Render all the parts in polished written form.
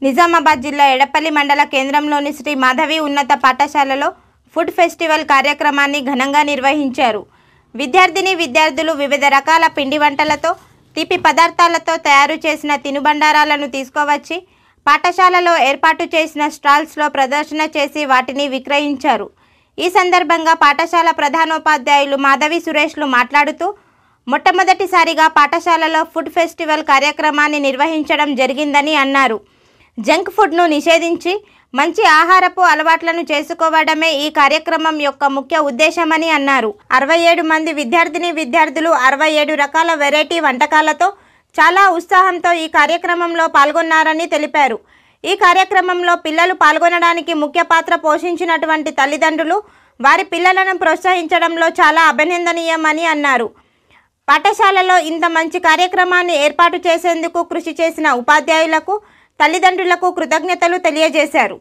నిజామాబాద్ జిల్లా ఎడపల్లి మండల కేంద్రంలోని శ్రీ మాధవి ఉన్నత పాఠశాలలో ఫుడ్ ఫెస్టివల్ కార్యక్రమాన్ని ఘనంగా నిర్వహించారు. విద్యార్థులు వివిధ రకాల పిండి వంటలతో, తీపి పదార్థాలతో తయారు చేసిన తినుబండారాలను తీసుకువచ్చి పాఠశాలలో ఏర్పాటు చేసిన స్టాల్స్లో ప్రదర్శన చేసి వాటిని విక్రయించారు. ఈ సందర్భంగా పాఠశాల ప్రధానోపాధ్యాయులు మాధవి సురేష్లు మాట్లాడుతూ, మొట్టమొదటిసారిగా పాఠశాలలో ఫుడ్ ఫెస్టివల్ కార్యక్రమాన్ని నిర్వహించడం జరిగిందని అన్నారు. జంక్ ఫుడ్ను నిషేధించి మంచి ఆహారపు అలవాట్లను చేసుకోవడమే ఈ కార్యక్రమం యొక్క ముఖ్య ఉద్దేశమని అన్నారు. 67 మంది విద్యార్థులు 67 రకాల వెరైటీ వంటకాలతో చాలా ఉత్సాహంతో ఈ కార్యక్రమంలో పాల్గొన్నారని తెలిపారు. ఈ కార్యక్రమంలో పిల్లలు పాల్గొనడానికి ముఖ్య పాత్ర పోషించినటువంటి తల్లిదండ్రులు వారి పిల్లలను ప్రోత్సహించడంలో చాలా అభినందనీయమని అన్నారు. పాఠశాలలో ఇంత మంచి కార్యక్రమాన్ని ఏర్పాటు చేసేందుకు కృషి చేసిన ఉపాధ్యాయులకు, తల్లిదండ్రులకు కృతజ్ఞతలు తెలియజేశారు.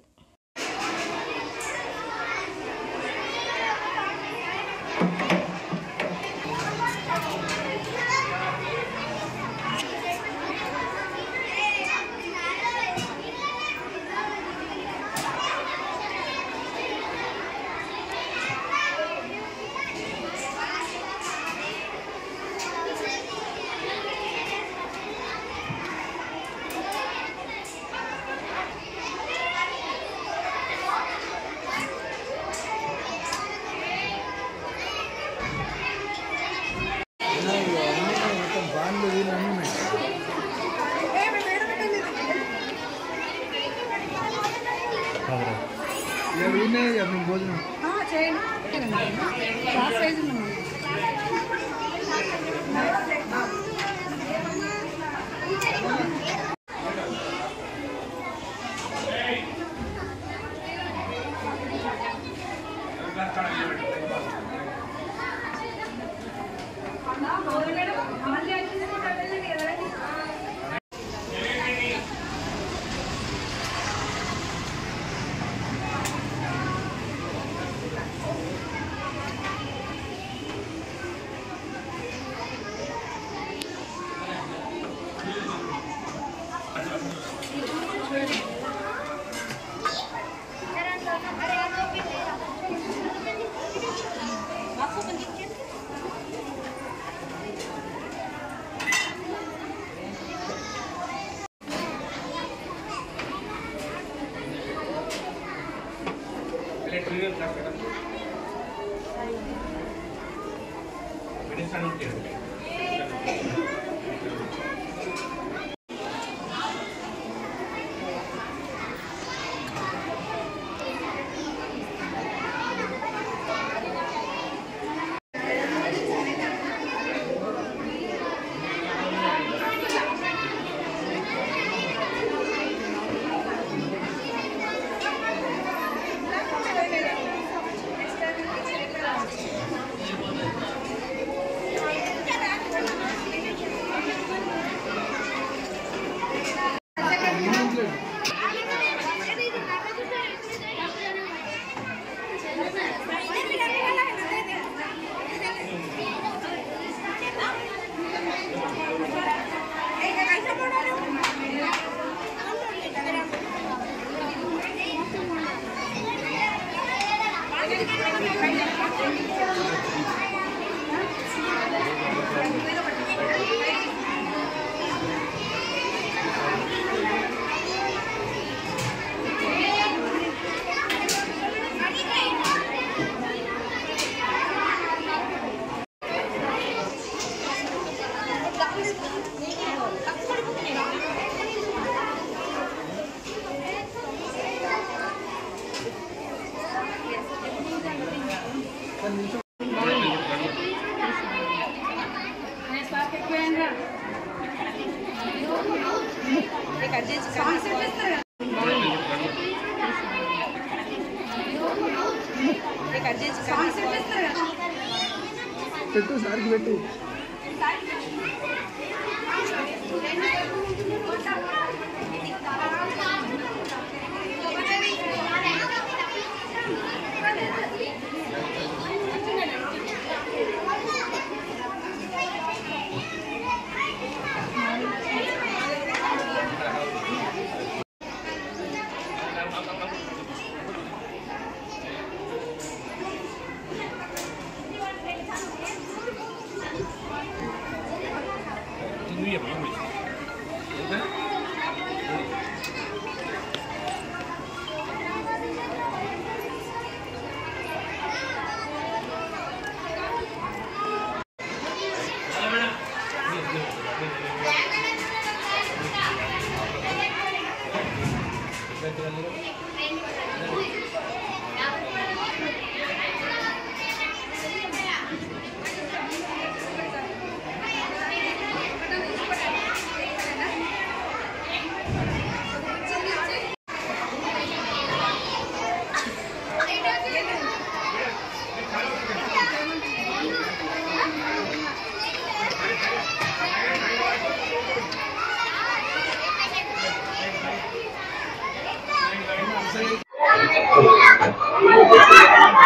పెట్టు సార్కి పెట్టు.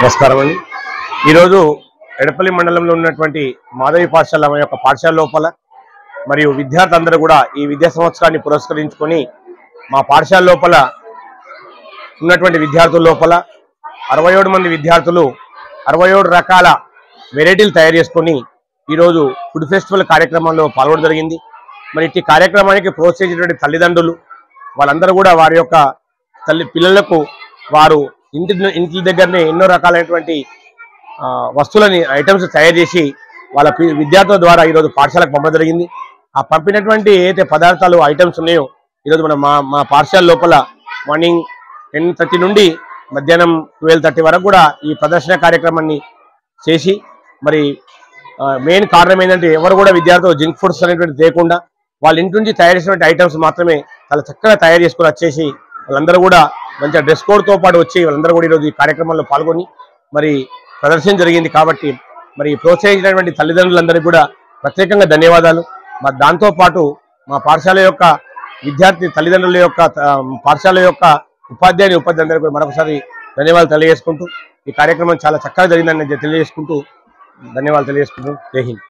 నమస్కారం అండి. ఈరోజు ఎడపల్లి మండలంలో ఉన్నటువంటి మాధవి పాఠశాల యొక్క పాఠశాల లోపల మరియు విద్యార్థులందరూ కూడా ఈ విద్యా సంవత్సరాన్ని పురస్కరించుకొని మా పాఠశాల లోపల ఉన్నటువంటి విద్యార్థుల లోపల 67 మంది విద్యార్థులు 67 రకాల వెరైటీలు తయారు చేసుకొని ఈరోజు ఫుడ్ ఫెస్టివల్ కార్యక్రమంలో పాల్గొనడం జరిగింది. మరి ఇట్టి కార్యక్రమానికి ప్రోత్సహించినటువంటి తల్లిదండ్రులు వాళ్ళందరూ కూడా వారి యొక్క పిల్లలకు వారు ఇంటి దగ్గరనే ఎన్నో రకాలైనటువంటి వస్తువులని ఐటమ్స్ తయారు చేసి వాళ్ళ విద్యార్థుల ద్వారా ఈరోజు పాఠశాలకు పంపడం జరిగింది. ఆ పంపినటువంటి ఏదైతే పదార్థాలు ఐటమ్స్ ఉన్నాయో ఈరోజు మనం మా పాఠశాల లోపల మార్నింగ్ 10:30 నుండి మధ్యాహ్నం 12:30 వరకు కూడా ఈ ప్రదర్శన కార్యక్రమాన్ని చేసి మరి మెయిన్ కారణం ఏంటంటే ఎవరు కూడా విద్యార్థులు జంక్ ఫుడ్స్ అనేటువంటి లేకుండా వాళ్ళ ఇంటి నుంచి తయారు చేసినటువంటి ఐటమ్స్ మాత్రమే చాలా చక్కగా తయారు చేసుకుని వచ్చేసి వాళ్ళందరూ కూడా మంచిగా డ్రెస్ కోడ్తో పాటు వచ్చి వాళ్ళందరూ కూడా ఈరోజు ఈ కార్యక్రమంలో పాల్గొని మరి ప్రదర్శన జరిగింది. కాబట్టి మరి ప్రోత్సహించినటువంటి తల్లిదండ్రులందరికీ కూడా ప్రత్యేకంగా ధన్యవాదాలు. మరి దాంతోపాటు మా పాఠశాల యొక్క విద్యార్థి తల్లిదండ్రుల యొక్క పాఠశాల యొక్క ఉపాధ్యాయులందరికీ కూడా మరొకసారి ధన్యవాదాలు తెలియజేసుకుంటూ ఈ కార్యక్రమం చాలా చక్కగా జరిగిందని తెలియజేసుకుంటూ ధన్యవాదాలు తెలియజేసుకుంటూ జై హింద్.